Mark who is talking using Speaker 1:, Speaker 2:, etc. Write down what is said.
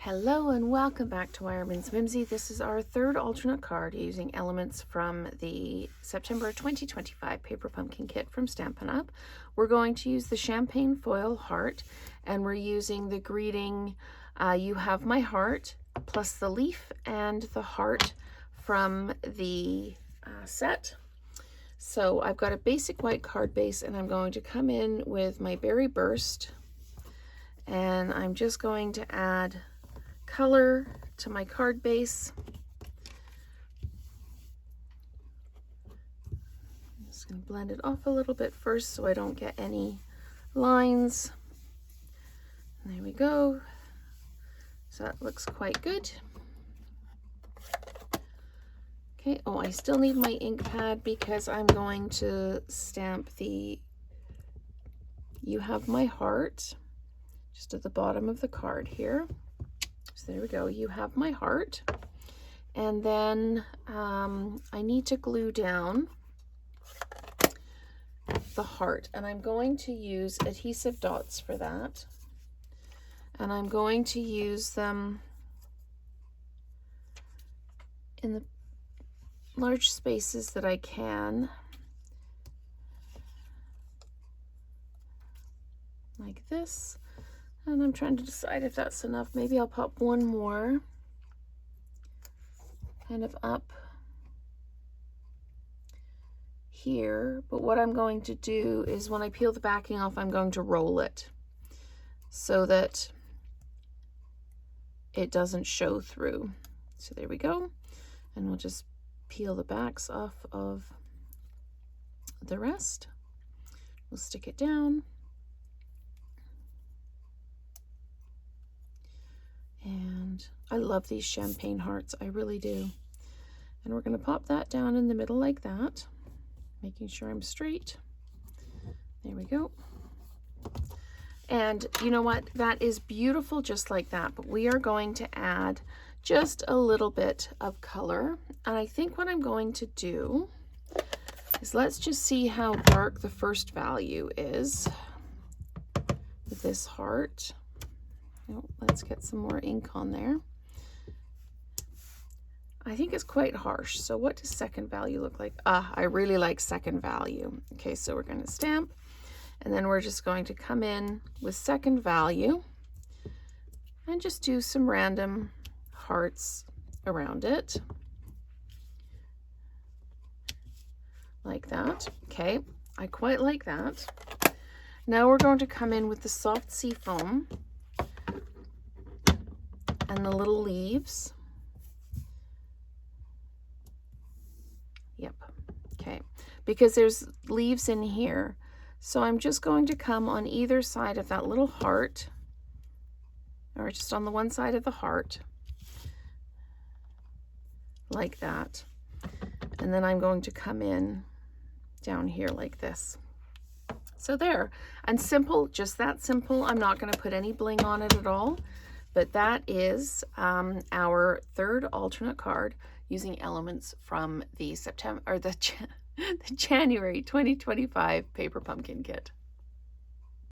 Speaker 1: Hello and welcome back to Wireman's Whimsy. This is our third alternate card using elements from the September 2025 Paper Pumpkin Kit from Stampin' Up. We're going to use the champagne foil heart, and we're using the greeting, You Have My Heart, plus the leaf and the heart from the set. So I've got a basic white card base, and I'm going to come in with my Berry Burst, and I'm just going to add color to my card base. I'm just going to blend it off a little bit first so I don't get any lines. And there we go. So that looks quite good. Okay, oh, I still need my ink pad because I'm going to stamp the You Have My Heart just at the bottom of the card here. So there we go, You Have My Heart. And then I need to glue down the heart, and I'm going to use adhesive dots for that. And I'm going to use them in the large spaces that I can, like this. And I'm trying to decide if that's enough. Maybe I'll pop one more kind of up here. But what I'm going to do is when I peel the backing off, I'm going to roll it so that it doesn't show through. So there we go. And we'll just peel the backs off of the rest. We'll stick it down. And I love these champagne hearts, I really do. And we're going to pop that down in the middle like that, making sure I'm straight. There we go. And you know what? That is beautiful just like that, but we are going to add just a little bit of color. And I think what I'm going to do is let's just see how dark the first value is with this heart. Oh, let's get some more ink on there. I think it's quite harsh. So what does second value look like? I really like second value. Okay, so we're going to stamp, and then we're just going to come in with second value and just do some random hearts around it. Like that. Okay, I quite like that. Now we're going to come in with the soft sea foam and the little leaves. Yep. Okay. Because there's leaves in here. So I'm just going to come on either side of that little heart, or just on the one side of the heart, like that. And then I'm going to come in down here like this. So there. And simple, just that simple. I'm not going to put any bling on it at all. But that is our third alternate card using elements from the January 2025 Paper Pumpkin Kit.